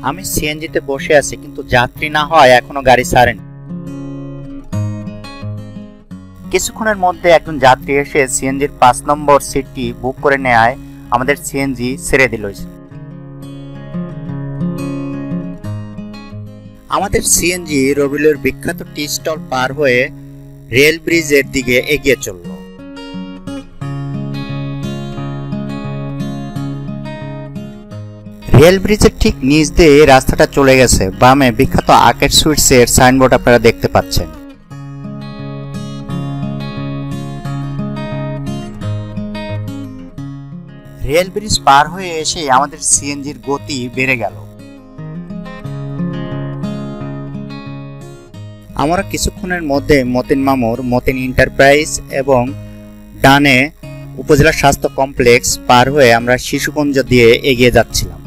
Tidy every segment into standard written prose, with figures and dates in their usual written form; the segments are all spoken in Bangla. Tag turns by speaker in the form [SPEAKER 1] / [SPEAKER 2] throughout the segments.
[SPEAKER 1] আমি সিএনজিতে বসে আছি, কিন্তু যাত্রী না হয় এখনো গাড়ি ছাড়েনি। কিছুক্ষণের মধ্যে একজন যাত্রী এসে সিএনজির 5 নম্বর সিটটি বুক করে নেয়। আমাদের সিএনজি ছেড়ে দিল। আমাদের সিএনজি রবিলের বিখ্যাত টি স্টল পার হয়ে রেল ব্রিজের দিকে এগিয়ে চলল। রেল ব্রিজের ঠিক নিচ দিয়ে রাস্তাটা চলে গেছে। বামে বিখ্যাত আর্কেড সুইটস এর সাইনবোর্ড আপনারা দেখতে পাচ্ছেন। রেল ব্রিজ পার হয়ে এসে আমাদের সিএনজির গতি বেড়ে গেল। আমরা কিছুক্ষণের মধ্যে মতিন মামুর মতিন এন্টারপ্রাইজ এবং ডানে উপজেলা স্বাস্থ্য কমপ্লেক্স পার হয়ে আমরা শিশুকুঞ্জ দিয়ে এগিয়ে যাচ্ছিলাম।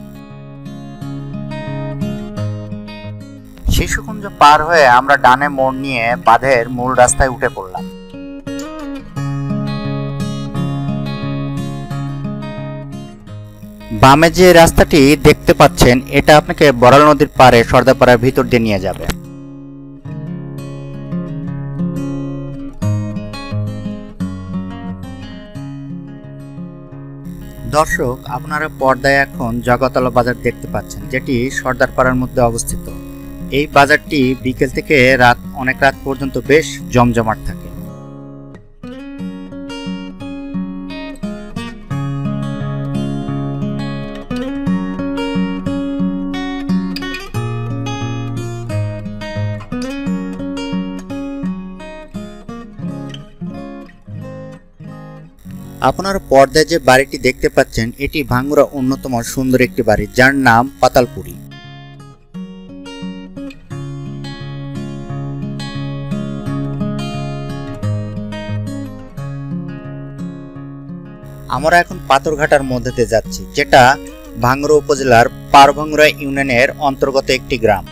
[SPEAKER 1] শিশুকুঞ্জ পার হয়ে আমরা ডানে মোড় নিয়ে বাঁধের মূল রাস্তায় উঠে পড়লাম। বামে যে রাস্তাটি দেখতে পাচ্ছেন, এটা আপনাকে বড়াল নদীর পাড়ে সর্দারপাড়ার ভিতর দিয়ে নিয়ে যাবে। দর্শক, আপনারা পর্দায় এখন জগতলা বাজার দেখতে পাচ্ছেন, যেটি সর্দারপাড়ার মধ্যে অবস্থিত। এই বাজারটি বিকেল থেকে অনেক রাত পর্যন্ত বেশ জমজমাট থাকে। আপনার পর্দায় যে বাড়িটি দেখতে পাচ্ছেন, এটি ভাঙ্গুড়া অন্যতম সুন্দর একটি বাড়ি, যার নাম পাতালপুরি। আমরা এখন পাথরঘাটার মধ্যে দিয়ে যাচ্ছি, যেটা ভাঙ্গুড়া উপজেলার পারভাঙ্গুড়া ইউনিয়নের অন্তর্গত একটি গ্রাম।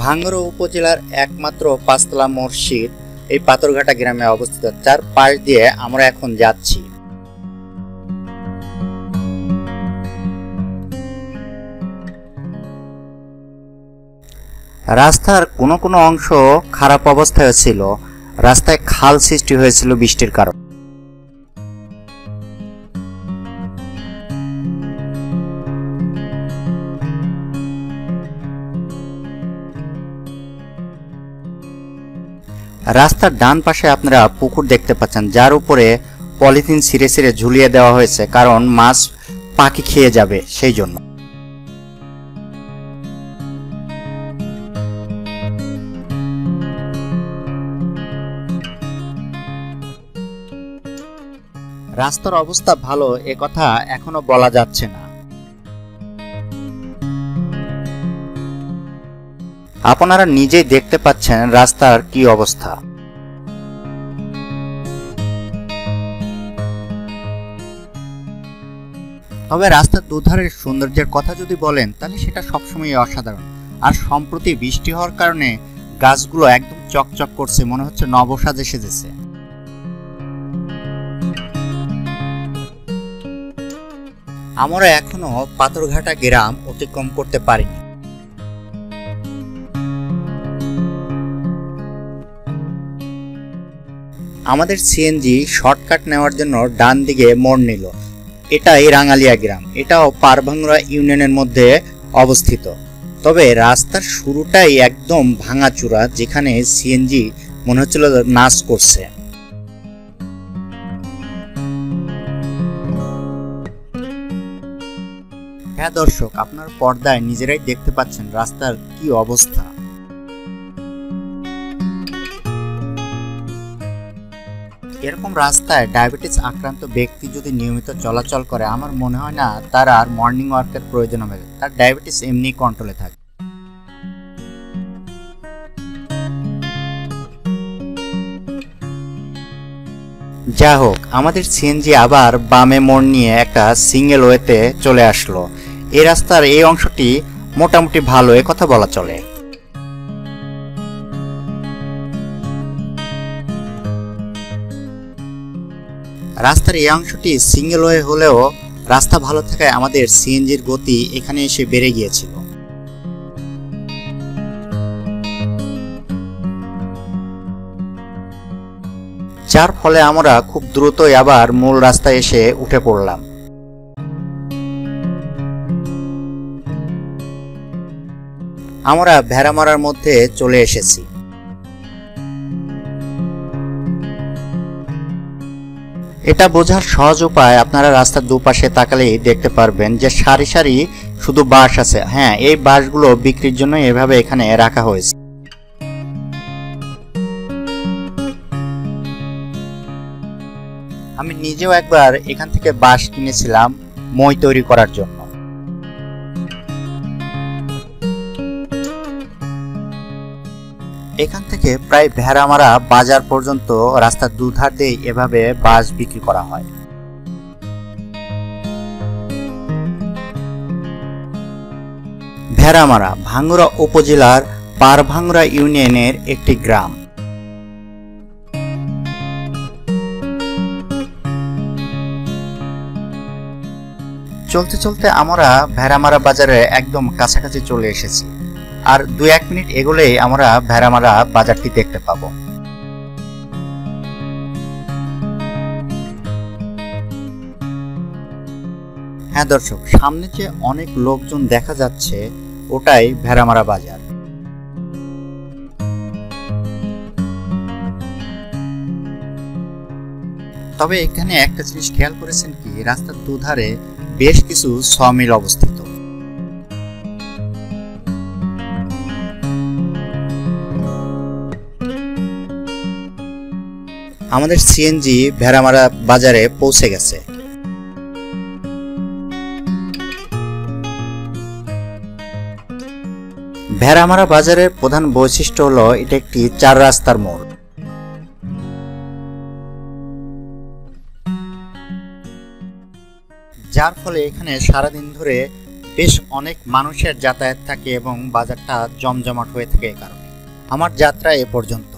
[SPEAKER 1] ভাঙ্গুড়া উপজেলার একমাত্র 5তলা মসজিদ এই পাথরঘাটা গ্রামে অবস্থিত, যার পাশ দিয়ে আমরা এখন যাচ্ছি। রাস্তার কোনো কোনো অংশ খারাপ অবস্থায় ছিল। রাস্তায় খাল সৃষ্টি হয়েছিল বৃষ্টির কারণে। রাস্তার ডান পাশে আপনারা পুকুর দেখতে পাচ্ছেন, যার উপরে পলিথিন ছিঁড়ে ছিঁড়ে ঝুলিয়ে দেওয়া হয়েছে, কারণ মাছ পাখি খেয়ে যাবে সেই জন্য। রাস্তার অবস্থা ভালো এ কথা এখনো বলা যাচ্ছে না। আপনারা নিজেই দেখতে পাচ্ছেন রাস্তার কি অবস্থা। তবে রাস্তার দুধারের সৌন্দর্যের কথা যদি বলেন, তাহলে সেটা সবসময় অসাধারণ। আর সম্প্রতি বৃষ্টি হওয়ার কারণে গাছগুলো একদম চকচক করছে, মনে হচ্ছে নবসাজে সেজেছে। আমরা এখনো পাথরঘাটা গ্রাম অতিক্রম করতে পারিনি। আমাদের সিএনজি শর্টকাট নেওয়ার জন্য ডান দিকে মোড় নিল। এটাই রাঙালিয়া গ্রাম, এটাও পারভাঙ্গুড়া ইউনিয়নের মধ্যে অবস্থিত। তবে রাস্তার শুরুটাই একদম ভাঙাচুরা, যেখানে সিএনজি মনে হচ্ছিল নাচ করছে। হ্যাঁ দর্শক, আপনার পর্দায় নিজেরাই দেখতে পাচ্ছেন রাস্তার কি অবস্থা। এরকম রাস্তায় ডায়াবেটিস আক্রান্ত ব্যক্তি যদি নিয়মিত চলাচল করে, আমার মনে হয় না তার আর মর্নিং ওয়াকের প্রয়োজন হবে। তার ডায়াবেটিস এমনি কন্ট্রোলে থাকে। যা হোক, আমাদের সিএনজি আবার বামে মোড় নিয়ে একটা সিঙ্গেল ওয়েতে চলে আসলো। এই রাস্তার এই অংশটি মোটামুটি ভালো, এ কথা বলা চলে। রাস্তার এই অংশটি সিঙ্গেল ওয়ে হলেও রাস্তা ভালো থাকায় আমাদের সিএনজির গতি এখানে এসে বেড়ে গিয়েছিল। যার ফলে আমরা খুব দ্রুতই আবার মূল রাস্তায় এসে উঠে পড়লাম। আমরা ভেড়ামারার মধ্যে চলে এসেছি। এটা বোঝার সহজ উপায়, আপনারা রাস্তার দুপাশে তাকালেই দেখতে পারবেন যে সারি সারি শুধু বাঁশ আছে। হ্যাঁ, এই বাঁশগুলো বিক্রির জন্য এভাবে এখানে রাখা হয়েছে। আমি নিজেও একবার এখান থেকে বাঁশ কিনেছিলাম মই তৈরি করার জন্য। এখান থেকে প্রায় ভেড়ামারা বাজার পর্যন্ত রাস্তার দুধার দিয়ে এভাবে বাঁশ বিক্রি করা হয়। ভেড়ামারা ভাঙ্গুড়া উপজেলার পারভাঙ্গুড়া ইউনিয়নের একটি গ্রাম। চলতে চলতে আমরা ভেড়ামারা বাজারে একদম কাছাকাছি চলে এসেছি। আর 2-1 মিনিট এগোলেই আমরা ভেড়ামারা বাজারটি দেখতে পাবো। হ্যাঁ দর্শক, সামনে যে অনেক লোকজন দেখা যাচ্ছে ওটাই ভেড়ামারা বাজার। তবে এখানে একটা জিনিস খেয়াল করেছেন কি, রাস্তার দুধারে বেশ কিছু সমিল অবস্থিত। আমাদের সিএনজি ভেড়ামারা বাজারে পৌঁছে গেছে। ভেড়ামারা বাজারের প্রধান বৈশিষ্ট্য হলো এটা একটি 4 রাস্তার মোড়। যার ফলে এখানে সারাদিন ধরে বেশ অনেক মানুষের যাতায়াত থাকে এবং বাজারটা জমজমাট হয়ে থাকে। এই কারণে আমার যাত্রা এ পর্যন্ত।